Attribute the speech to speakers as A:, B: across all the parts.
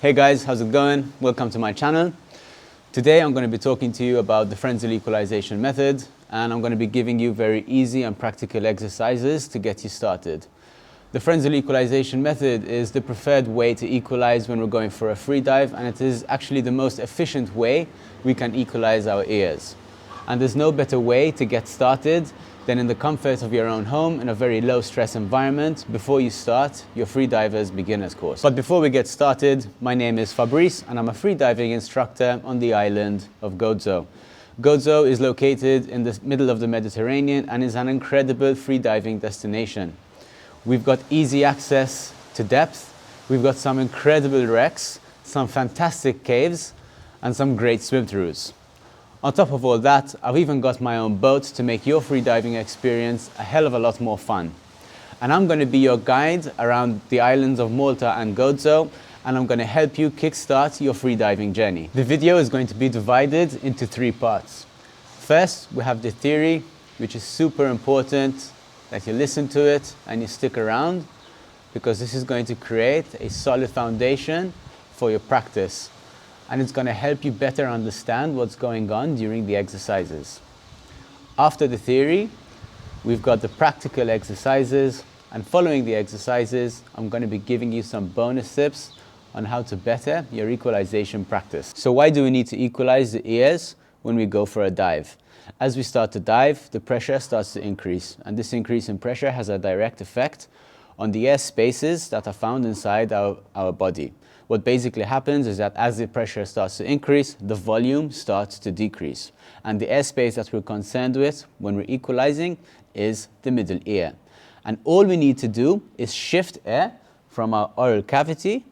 A: Hey guys, how's it going? Welcome to my channel. Today I'm going to be talking to you about the Frenzel equalization method, and I'm going to be giving you very easy and practical exercises to get you started. The Frenzel equalization method is the preferred way to equalize when we're going for a free dive, and it is actually the most efficient way we can equalize our ears. And there's no better way to get started than in the comfort of your own home in a very low stress environment before you start your freedivers beginners course. But before we get started, my name is Fabrice and I'm a freediving instructor on the island of Gozo. Gozo is located in the middle of the Mediterranean and is an incredible freediving destination. We've got easy access to depth, we've got some incredible wrecks, some fantastic caves and some great swim-throughs. On top of all that, I've even got my own boat to make your freediving experience a hell of a lot more fun. And I'm going to be your guide around the islands of Malta and Gozo, and I'm going to help you kickstart your freediving journey. The video is going to be divided into 3 parts. First, we have the theory, which is super important that you listen to it and you stick around, because this is going to create a solid foundation for your practice. And it's going to help you better understand what's going on during the exercises. After the theory, we've got the practical exercises, and following the exercises, I'm going to be giving you some bonus tips on how to better your equalization practice. So why do we need to equalize the ears when we go for a dive? As we start to dive, the pressure starts to increase, and this increase in pressure has a direct effect on the air spaces that are found inside our body. What basically happens is that as the pressure starts to increase, the volume starts to decrease. And the airspace that we're concerned with when we're equalizing is the middle ear. And all we need to do is shift air from our oral cavity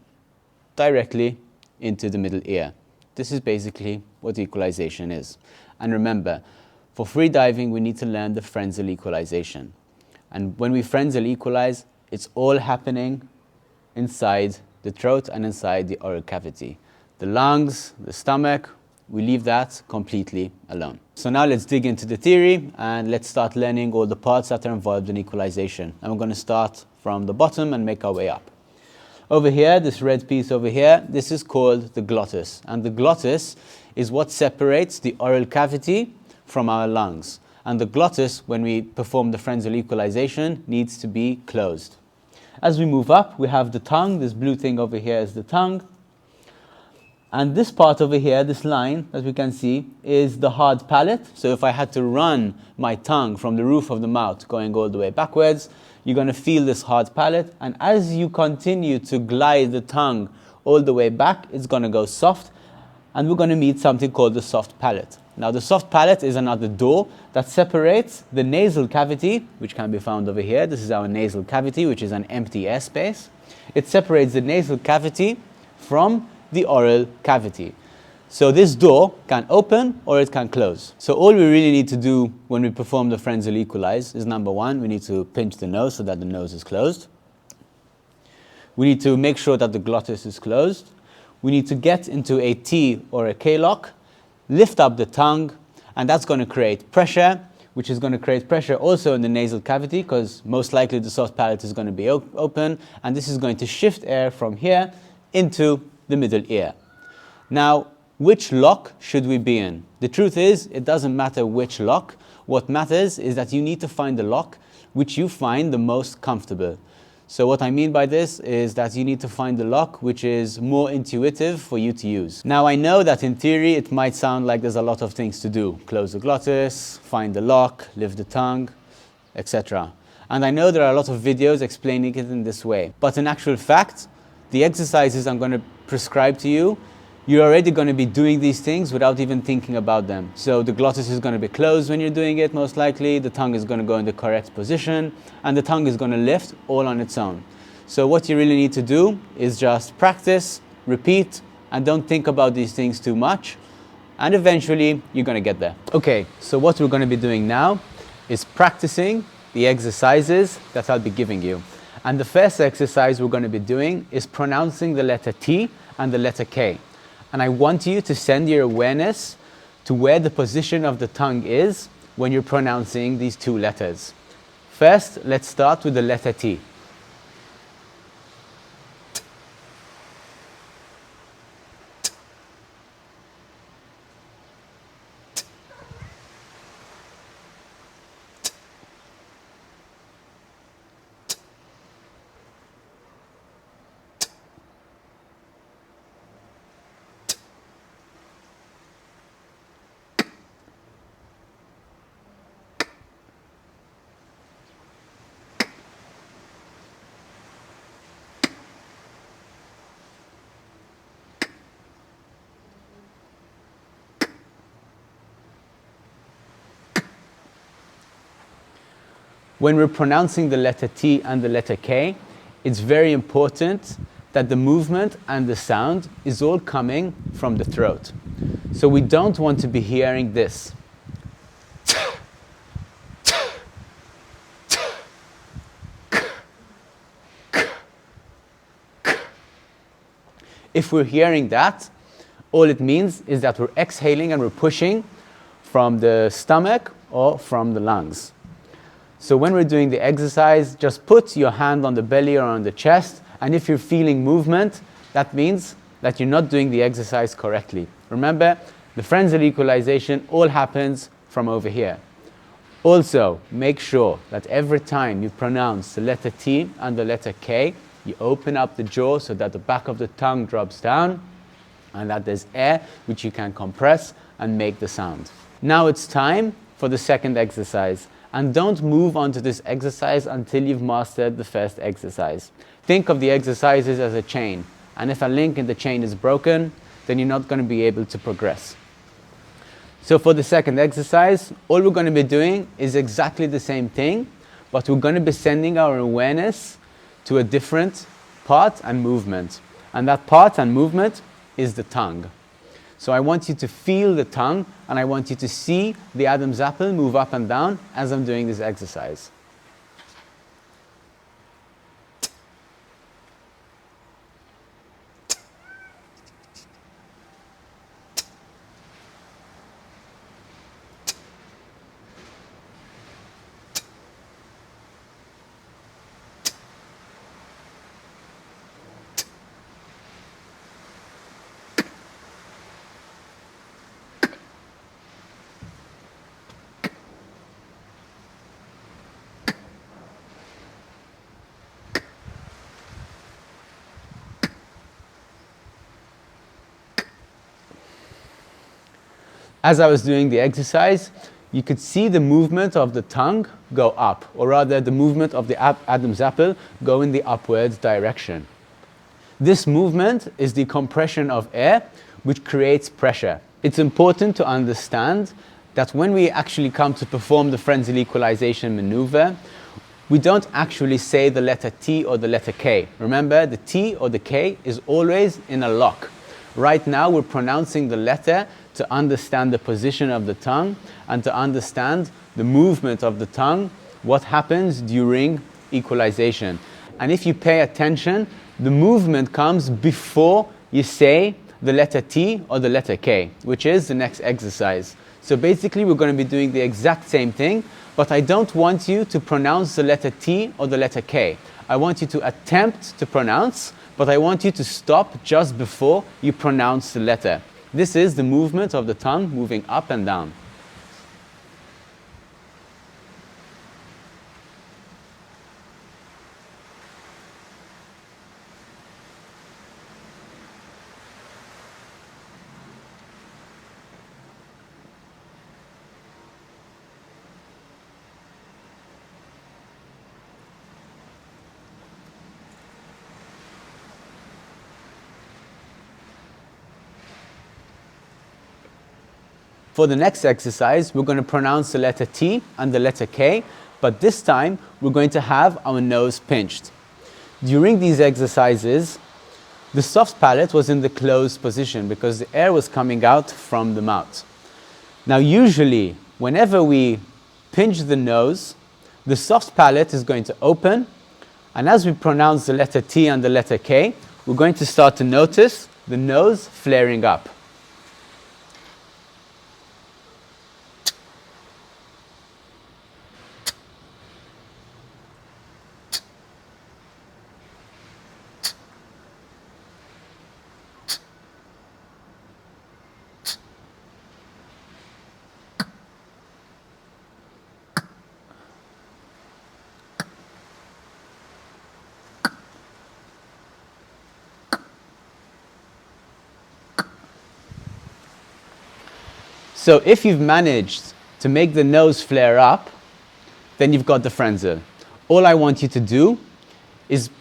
A: directly into the middle ear. This is basically what equalization is. And remember, for freediving, we need to learn the Frenzel equalization. And when we Frenzel equalize, it's all happening inside the throat and inside the oral cavity. The lungs, the stomach, we leave that completely alone. So now let's dig into the theory and let's start learning all the parts that are involved in equalization. And we're going to start from the bottom and make our way up. Over here, this red piece over here, this is called the glottis. And the glottis is what separates the oral cavity from our lungs. And the glottis, when we perform the Frenzel equalization, needs to be closed. As we move up, we have the tongue. This blue thing over here is the tongue. And this part over here, this line that we can see, is the hard palate. So if I had to run my tongue from the roof of the mouth going all the way backwards, you're going to feel this hard palate. And as you continue to glide the tongue all the way back, it's going to go soft. And we're going to meet something called the soft palate. Now, the soft palate is another door that separates the nasal cavity, which can be found over here. This is our nasal cavity, which is an empty airspace. It separates the nasal cavity from the oral cavity. So this door can open or it can close. So all we really need to do when we perform the Frenzel equalize is, number 1, we need to pinch the nose so that the nose is closed. We need to make sure that the glottis is closed. We need to get into a T or a K lock, lift up the tongue, and that's going to create pressure, which is going to create pressure also in the nasal cavity, because most likely the soft palate is going to be open, and this is going to shift air from here into the middle ear. Now, which lock should we be in? The truth is, it doesn't matter which lock. What matters is that you need to find the lock which you find the most comfortable. So what I mean by this is that you need to find the lock which is more intuitive for you to use. Now, I know that in theory it might sound like there's a lot of things to do. Close the glottis, find the lock, lift the tongue, etc. And I know there are a lot of videos explaining it in this way. But in actual fact, the exercises I'm going to prescribe to you, you're already going to be doing these things without even thinking about them. So the glottis is going to be closed when you're doing it, most likely. The tongue is going to go in the correct position, and the tongue is going to lift all on its own. So what you really need to do is just practice, repeat, and don't think about these things too much. And eventually, you're going to get there. Okay, so what we're going to be doing now is practicing the exercises that I'll be giving you. And the first exercise we're going to be doing is pronouncing the letter T and the letter K. And I want you to send your awareness to where the position of the tongue is when you're pronouncing these 2 letters. First, let's start with the letter T. when we're pronouncing the letter T and the letter K, it's very important that the movement and the sound is all coming from the throat. So we don't want to be hearing this. If we're hearing that, all it means is that we're exhaling and we're pushing from the stomach or from the lungs. So when we're doing the exercise, just put your hand on the belly or on the chest, and if you're feeling movement, that means that you're not doing the exercise correctly. Remember, the Frenzel equalization all happens from over here. Also, make sure that every time you pronounce the letter T and the letter K, you open up the jaw so that the back of the tongue drops down and that there's air which you can compress and make the sound. Now it's time for the second exercise. And don't move on to this exercise until you've mastered the first exercise. Think of the exercises as a chain. And if a link in the chain is broken, then you're not going to be able to progress. So for the second exercise, all we're going to be doing is exactly the same thing, but we're going to be sending our awareness to a different part and movement. And that part and movement is the tongue. So I want you to feel the tongue, and I want you to see the Adam's apple move up and down as I'm doing this exercise. As I was doing the exercise, you could see the movement of the tongue go up, or rather the movement of the Adam's apple go in the upwards direction. This movement is the compression of air, which creates pressure. It's important to understand that when we actually come to perform the Frenzel equalization maneuver, we don't actually say the letter T or the letter K. Remember, the T or the K is always in a lock. Right now, we're pronouncing the letter to understand the position of the tongue and to understand the movement of the tongue, what happens during equalization. And if you pay attention, the movement comes before you say the letter T or the letter K, which is the next exercise. So basically, we're going to be doing the exact same thing, but I don't want you to pronounce the letter T or the letter K. I want you to attempt to pronounce, but I want you to stop just before you pronounce the letter. This is the movement of the tongue moving up and down. For the next exercise, we're going to pronounce the letter T and the letter K, but this time we're going to have our nose pinched. During these exercises, the soft palate was in the closed position because the air was coming out from the mouth. Now usually, whenever we pinch the nose, the soft palate is going to open, and as we pronounce the letter T and the letter K, we're going to start to notice the nose flaring up. So if you've managed to make the nose flare up, then you've got the Frenzel. All I want you to do is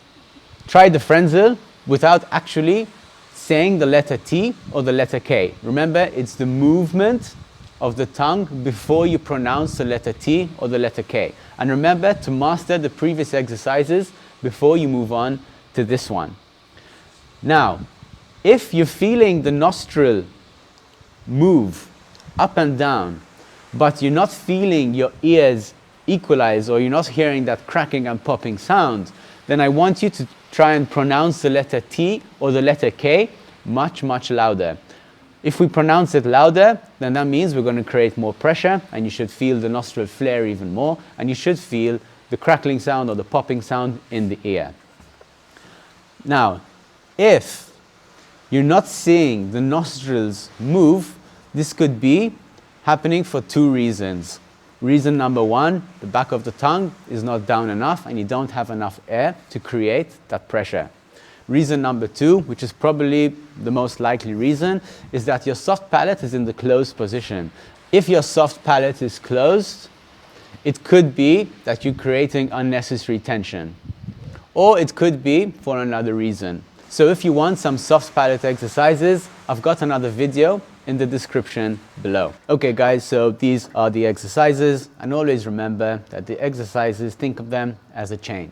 A: try the Frenzel without actually saying the letter T or the letter K. Remember, it's the movement of the tongue before you pronounce the letter T or the letter K. And remember to master the previous exercises before you move on to this one. Now, if you're feeling the nostril move up and down, but you're not feeling your ears equalize, or you're not hearing that cracking and popping sound, then I want you to try and pronounce the letter T or the letter K much, much louder. If we pronounce it louder, then that means we're going to create more pressure, and you should feel the nostril flare even more, and you should feel the crackling sound or the popping sound in the ear. Now, if you're not seeing the nostrils move, this could be happening for two reasons. Reason number one, the back of the tongue is not down enough and you don't have enough air to create that pressure. Reason number two, which is probably the most likely reason, is that your soft palate is in the closed position. If your soft palate is closed, it could be that you're creating unnecessary tension. Or it could be for another reason. So if you want some soft palate exercises, I've got another video in the description below. Okay guys, so these are the exercises, and always remember that the exercises, think of them as a chain.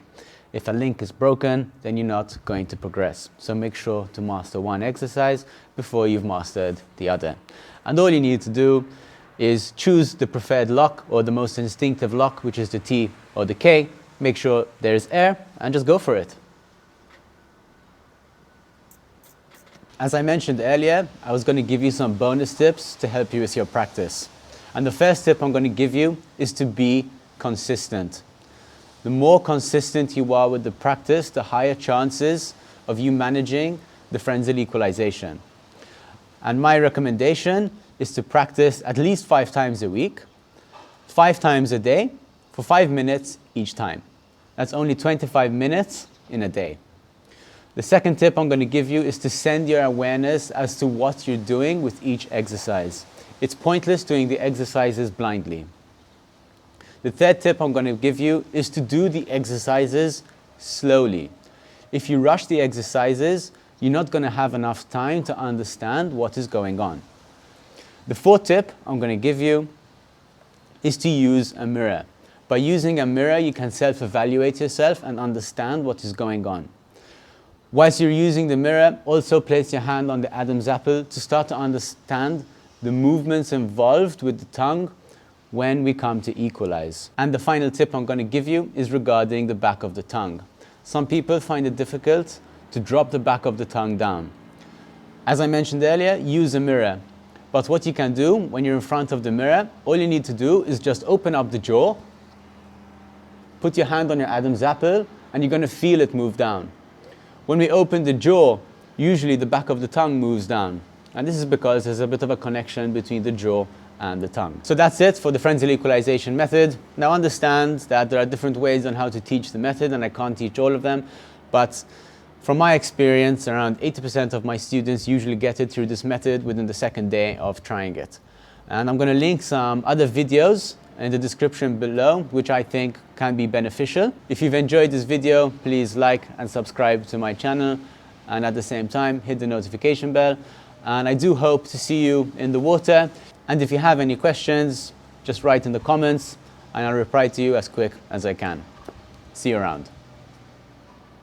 A: If a link is broken, then you're not going to progress. So make sure to master one exercise before you've mastered the other. And all you need to do is choose the preferred lock or the most instinctive lock, which is the T or the K. Make sure there's air and just go for it. As I mentioned earlier, I was going to give you some bonus tips to help you with your practice. And the first tip I'm going to give you is to be consistent. The more consistent you are with the practice, the higher chances of you managing the Frenzel equalization. And my recommendation is to practice at least 5 times a week, 5 times a day, for 5 minutes each time. That's only 25 minutes in a day. The second tip I'm going to give you is to send your awareness as to what you're doing with each exercise. It's pointless doing the exercises blindly. The third tip I'm going to give you is to do the exercises slowly. If you rush the exercises, you're not going to have enough time to understand what is going on. The fourth tip I'm going to give you is to use a mirror. By using a mirror, you can self-evaluate yourself and understand what is going on. Whilst you're using the mirror, also place your hand on the Adam's apple to start to understand the movements involved with the tongue when we come to equalize. And the final tip I'm going to give you is regarding the back of the tongue. Some people find it difficult to drop the back of the tongue down. As I mentioned earlier, use a mirror. But what you can do when you're in front of the mirror, all you need to do is just open up the jaw, put your hand on your Adam's apple, and you're going to feel it move down. When we open the jaw, usually the back of the tongue moves down. And this is because there's a bit of a connection between the jaw and the tongue. So that's it for the Frenzel equalization method. Now understand that there are different ways on how to teach the method, and I can't teach all of them. But from my experience, around 80% of my students usually get it through this method within the second day of trying it. And I'm going to link some other videos in the description below, which I think can be beneficial. If you've enjoyed this video, please like and subscribe to my channel, and at the same time hit the notification bell. And I do hope to see you in the water. And if you have any questions, just write in the comments and I'll reply to you as quick as I can. See you around.